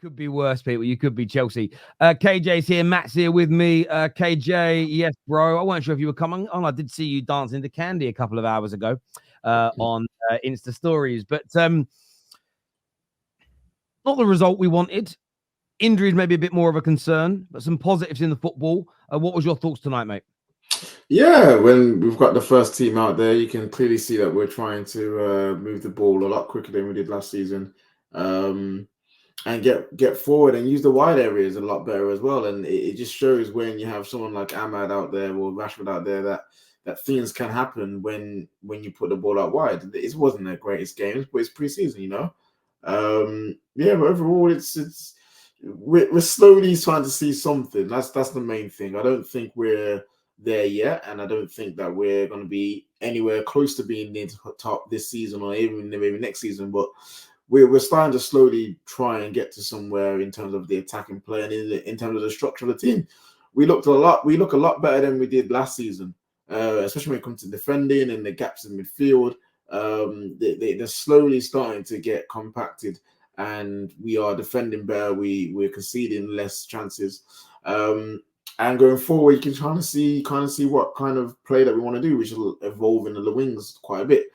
Could be worse, people. You could be Chelsea. KJ's here. Matt's here with me. KJ, yes, bro. I wasn't sure if you were coming on. I did see you dancing to Candy a couple of hours ago on Insta Stories, but not the result we wanted. Injuries maybe a bit more of a concern, but some positives in the football. What was your thoughts tonight, mate? Yeah, when we've got the first team out there, you can clearly see that we're trying to move the ball a lot quicker than we did last season. And get forward and use the wide areas a lot better as well. And it just shows when you have someone like Ahmad out there or Rashford out there that things can happen when you put the ball out wide. It wasn't their greatest games, but it's preseason, you know. But overall, we're slowly trying to see something. That's the main thing. I don't think we're there yet, and I don't think that we're going to be anywhere close to being near the top this season or even maybe next season, but we're starting to slowly try and get to somewhere in terms of the attacking play and in terms of the structure of the team. We look a lot better than we did last season, especially when it comes to defending and the gaps in midfield. They're slowly starting to get compacted, and we are defending better. We're conceding less chances. And going forward, you can kind of see what kind of play that we want to do, which will evolve into the wings quite a bit.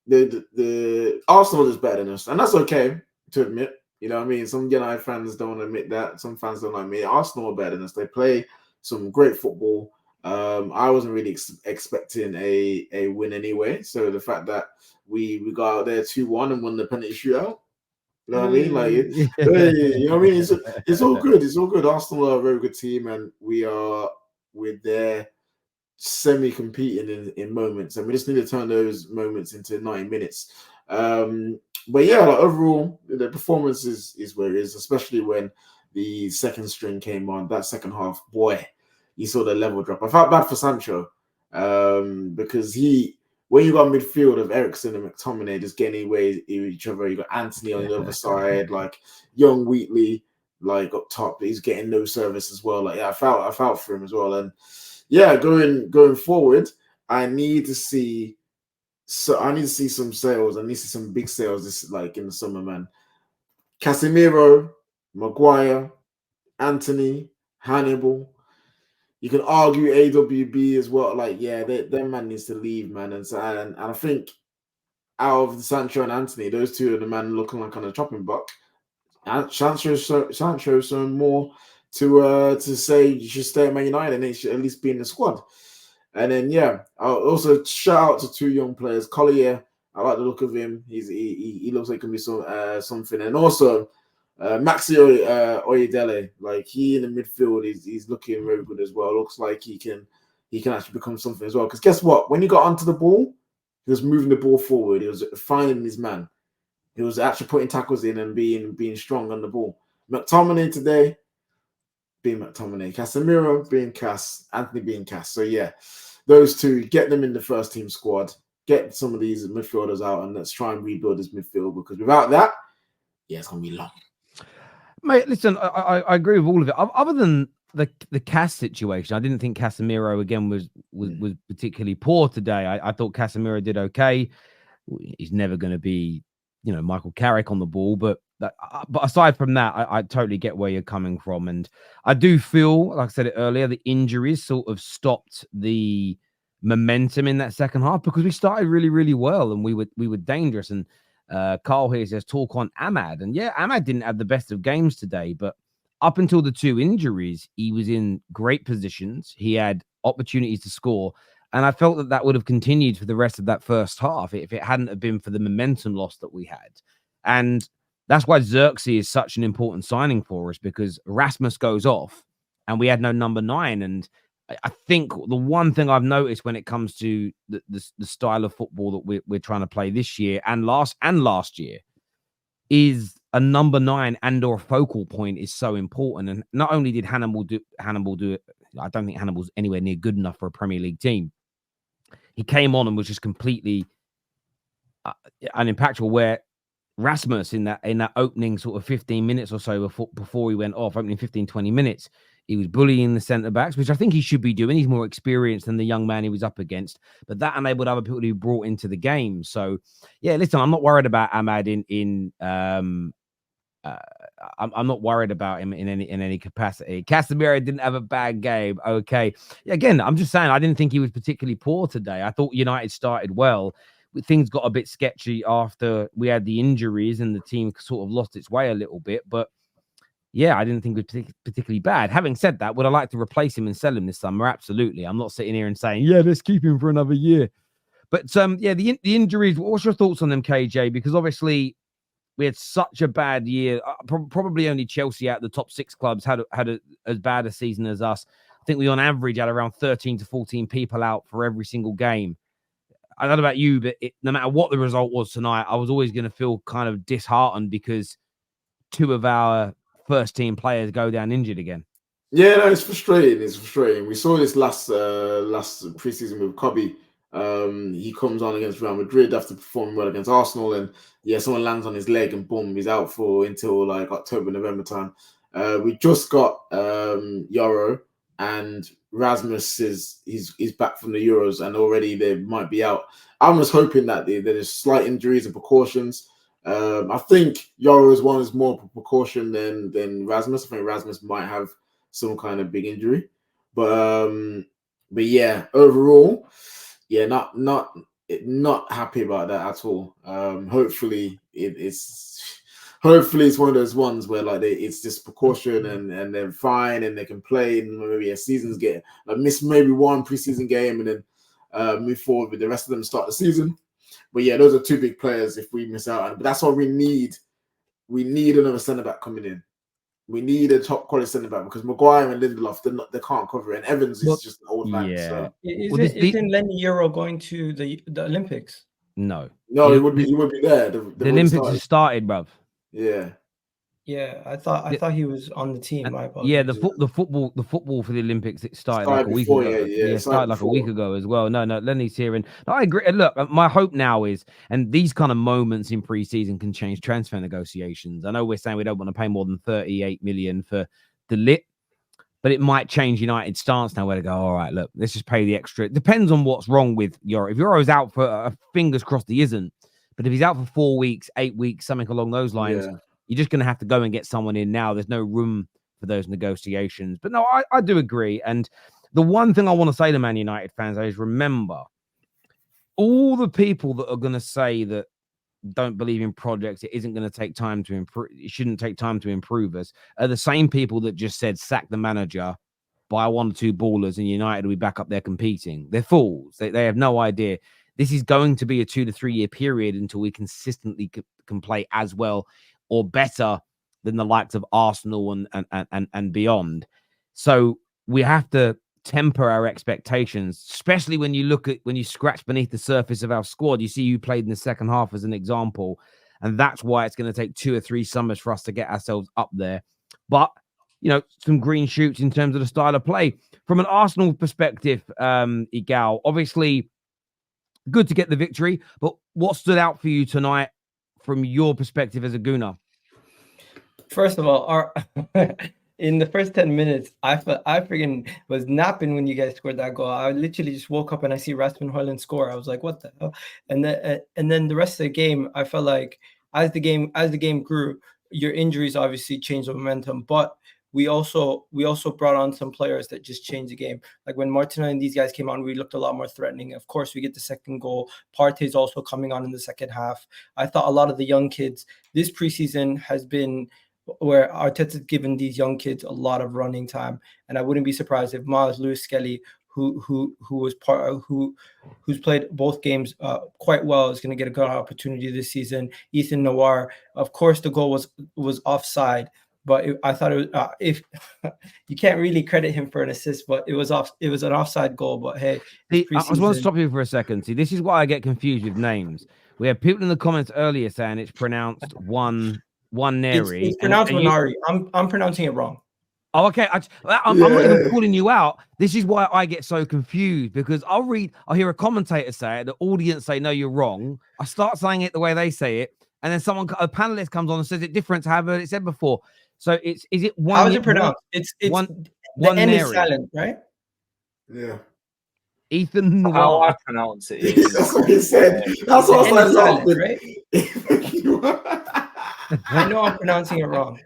The Arsenal is better than us, and that's okay to admit. You know what I mean? Some United fans don't want to admit that. Some fans don't like me. Arsenal are better than us. They play some great football. I wasn't really expecting a win anyway. So the fact that we got out there 2-1 and won the penalty shootout, you know what I mean? Like, you know what I mean? It's all good. It's all good. Arsenal are a very good team, and we're there semi-competing in moments, and we just need to turn those moments into 90 minutes. But yeah, like overall, the performance is where it is, especially when the second string came on. That second half, boy, you saw the level drop. I felt bad for Sancho because when you got midfield of Eriksen and McTominay just getting away each other, you got Anthony on the other side, like young Wheatley, like up top, he's getting no service as well. Like, yeah, I felt for him as well. And yeah, going forward, I need to see some sales. I need to see some big sales this like in the summer, man. Casemiro, Maguire, Anthony, Hannibal. You can argue AWB as well. Like, yeah, their man needs to leave, man. And I think out of Sancho and Anthony, those two are the man looking like on a chopping block. And Sancho's shown more to say you should stay at Man United and they should at least be in the squad. And then yeah, I'll also shout out to two young players. Collier, I like the look of him. He looks like he can be something. And also Maxi Oyedele, like he in the midfield, he's looking very good as well. Looks like he can actually become something as well. Because guess what? When he got onto the ball, he was moving the ball forward. He was finding his man. He was actually putting tackles in and being strong on the ball. McTominay today, being McTominay. Casemiro being Cass. Anthony being Cass. So yeah, those two, get them in the first team squad. Get some of these midfielders out and let's try and rebuild this midfield, because without that, yeah, it's going to be long. Mate, listen, I agree with all of it. Other than the Cass situation, I didn't think Casemiro again was particularly poor today. I thought Casemiro did okay. He's never going to be, Michael Carrick on the ball, but aside from that, I totally get where you're coming from, and I do feel, like I said it earlier, the injuries sort of stopped the momentum in that second half, because we started really, really well and we were dangerous. And Carl here says talk on Ahmad, and yeah, Ahmad didn't have the best of games today, but up until the two injuries, he was in great positions. He had opportunities to score, and I felt that would have continued for the rest of that first half if it hadn't have been for the momentum loss that we had. And that's why Xerxes is such an important signing for us, because Rasmus goes off and we had no number 9. And I think the one thing I've noticed when it comes to the style of football that we're trying to play this year and last year is a number 9 and or focal point is so important. And not only did Hannibal do it, I don't think Hannibal's anywhere near good enough for a Premier League team. He came on and was just completely unimpactful, where Rasmus in that opening sort of 15 minutes or so before he went off, opening 15, 20 minutes, he was bullying the centre-backs, which I think he should be doing. He's more experienced than the young man he was up against, but that enabled other people to be brought into the game. So, yeah, listen, I'm not worried about Ahmad in I'm not worried about him in any capacity. Casemiro didn't have a bad game. Okay. Again, I'm just saying I didn't think he was particularly poor today. I thought United started well. Things got a bit sketchy after we had the injuries and the team sort of lost its way a little bit. But yeah, I didn't think it was particularly bad. Having said that, would I like to replace him and sell him this summer? Absolutely. I'm not sitting here and saying, yeah, let's keep him for another year. But yeah, the injuries. What's your thoughts on them, KJ? Because obviously we had such a bad year. Probably only Chelsea out of the top 6 clubs had as bad a season as us. I think we on average had around 13 to 14 people out for every single game. I don't know about you, but no matter what the result was tonight, I was always going to feel kind of disheartened because 2 of our first team players go down injured again. Yeah, no, it's frustrating. It's frustrating. We saw this last preseason with Kobe. He comes on against Real Madrid after performing well against Arsenal, and yeah, someone lands on his leg and boom, he's out for until like October, November time. We just got Euro, and Rasmus he's back from the Euros, and already they might be out. I was hoping that there's slight injuries and precautions. I think Euro's one is more precaution than Rasmus. I think Rasmus might have some kind of big injury, but yeah, overall, yeah, not happy about that at all. Hopefully it's one of those ones where like it's just precaution and they're fine and they can play and maybe a season's get like miss maybe one preseason game and then move forward with the rest of them start the season. But yeah, those are 2 big players if we miss out on. But that's what we need. We need another centre back coming in. We need a top quality centre back because Maguire and Lindelof they can't cover it. And Evans is just an old man. So. Isn't Lenny Euro going to the Olympics? No, he would be there. The Olympics has started, bruv. Yeah. Yeah, I thought he was on the team. Yeah, the football for the Olympics it started like a week ago. Yeah, started like a week ago as well. No, Lenny's here, and I agree. And look, my hope now is, and these kind of moments in preseason can change transfer negotiations. I know we're saying we don't want to pay more than 38 million for the lit, but it might change United's stance now where they go, all right, look, let's just pay the extra. It depends on what's wrong with Euro. If Euro's out for fingers crossed he isn't, but if he's out for 4 weeks, 8 weeks, something along those lines. Yeah. You're just going to have to go and get someone in now. There's no room for those negotiations. But no, I do agree. And the one thing I want to say to Man United fans is remember, all the people that are going to say that don't believe in projects, it isn't going to take time to improve, it shouldn't take time to improve us, are the same people that just said sack the manager, buy 1 or 2 ballers, and United will be back up there competing. They're fools. They have no idea. This is going to be a 2 to 3 year period until we consistently can play as well or better than the likes of Arsenal and beyond. So we have to temper our expectations, especially when you scratch beneath the surface of our squad. You see who played in the second half as an example, and that's why it's going to take 2 or 3 summers for us to get ourselves up there. But some green shoots in terms of the style of play. From an Arsenal perspective, Igal, obviously good to get the victory, but what stood out for you tonight from your perspective as a Gooner? First of all, in the first 10 minutes, I freaking was napping when you guys scored that goal. I literally just woke up and I see Rasmus Højlund score. I was like, what the hell? And then the rest of the game, I felt like as the game grew, your injuries obviously changed the momentum, but we also brought on some players that just changed the game. Like when Martinelli and these guys came on, we looked a lot more threatening. Of course, we get the second goal. Partey's also coming on in the second half. I thought a lot of the young kids, this preseason has been where Arteta's given these young kids a lot of running time. And I wouldn't be surprised if Miles Lewis-Skelly, who's played both games quite well, is going to get a good opportunity this season. Ethan Noir, of course, the goal was offside. But I thought it was if you can't really credit him for an assist, but it was an offside goal. But hey, I just want to stop you for a second. See, this is why I get confused with names. We have people in the comments earlier saying it's pronounced one Neri. It's pronounced Nari. I'm pronouncing it wrong. Oh, okay. I'm not even calling you out. This is why I get so confused because I'll hear a commentator say it, the audience say, no, you're wrong. I start saying it the way they say it, and then a panelist comes on and says it different to have heard it said before. So is it one? How is it pronounced? It's one. The N is silent, right? Yeah. Ethan Noir. How I pronounce it. That's what he said. That's what I was like, right? I know I'm pronouncing it wrong.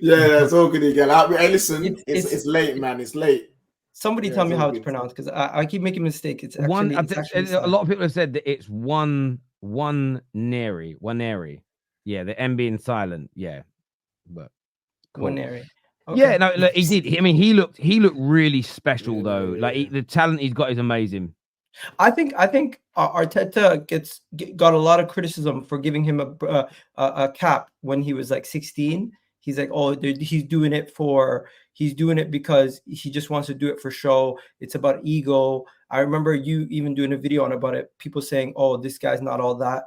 Yeah, it's all good again. Hey, listen, It's it's late, man. It's late. Somebody Yeah, tell it's me all how it's good. pronounced, because I keep making mistakes. It's One, actually a lot of people have said that it's one nary. Yeah, the M being silent. Yeah, but cool. one area. Yeah, Okay. no, look, he did. I mean, he looked really special Yeah, though. yeah, Like yeah. the talent he's got is amazing. I think Arteta got a lot of criticism for giving him a cap when he was like 16. He's like, oh, he's doing it because he just wants to do it for show. It's about ego. I remember you even doing a video on about it. People saying, oh, this guy's not all that.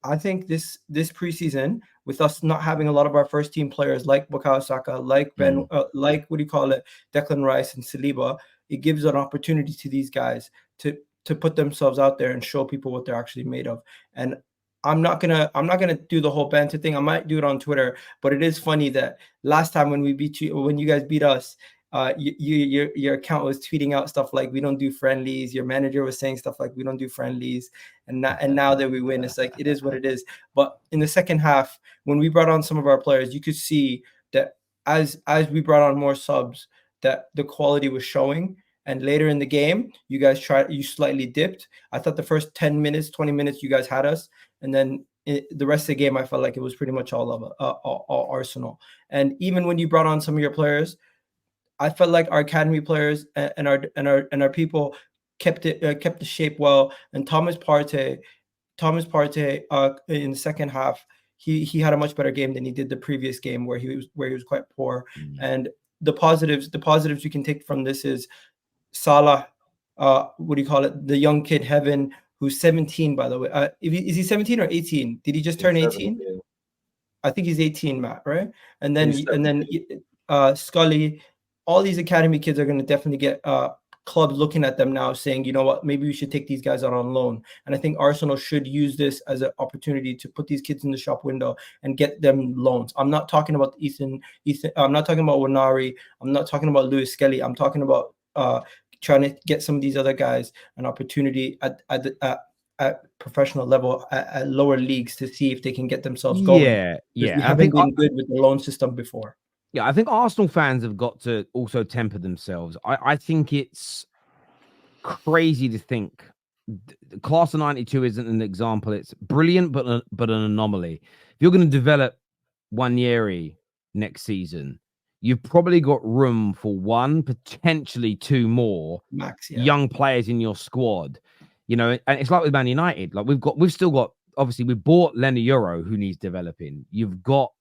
I think this preseason, with us not having a lot of our first team players like Bukayo Saka, like Ben, like Declan Rice and Saliba, it gives an opportunity to these guys to put themselves out there and show people what they're actually made of. And I'm not gonna do the whole banter thing. I might do it on Twitter, but it is funny that last time when you guys beat us, your account was tweeting out stuff like we don't do friendlies. Your manager was saying stuff like we don't do friendlies, and now that we win, it's like it is what it is. But in the second half, when we brought on some of our players, you could see that as we brought on more subs, that the quality was showing. And later in the game, you slightly dipped. I thought the first 10 minutes, 20 minutes, you guys had us, and then the rest of the game, I felt like it was pretty much all Arsenal. And even when you brought on some of your players, I felt like our academy players and our people kept the shape well. And Thomas Partey in the second half, he had a much better game than he did the previous game where he was quite poor. And the positives you can take from this is Salah, the young kid Heaven, who's 17, by the way. Is he 17 or 18? Did he just turn 18? I think he's 18, Matt, right? And then Scully, all these academy kids are going to definitely get clubs looking at them now saying, you know what, maybe we should take these guys out on loan. And I think Arsenal should use this as an opportunity to put these kids in the shop window and get them loans. I'm not talking about Ethan. I'm not talking about Wanari. I'm not talking about Lewis Skelly. I'm talking about trying to get some of these other guys an opportunity at professional level, at lower leagues, to see if they can get themselves going. Yeah. We haven't been good with the loan system before. Yeah, I think Arsenal fans have got to also temper themselves. I think it's crazy to think the class of 92 isn't an example. It's brilliant, but an anomaly. If you're going to develop Waneri next season, you've probably got room for one, potentially two more max young players in your squad. You know, and it's like with Man United. Like we've still got, obviously we bought Lenny Euro, who needs developing. You've got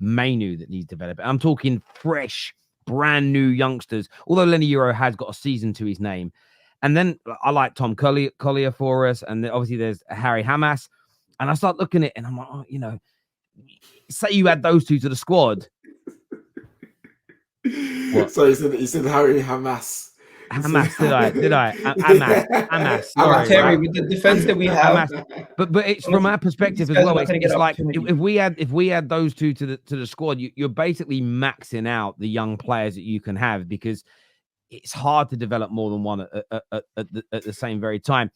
Mainu that needs developing. I'm talking fresh, brand new youngsters. Although Lenny Euro has got a season to his name. And then I like Tom Collier for us. And obviously there's Harry Hamas. And I start looking at it and I'm like, oh, you know, say you add those two to the squad. What? So he said Harry Hamas. Hamas, did I? Hamas. Sorry, Terry, with the defense that we have, but it's from our perspective as well. It's like if we add those two to the squad, you're basically maxing out the young players that you can have, because it's hard to develop more than one at the same very time.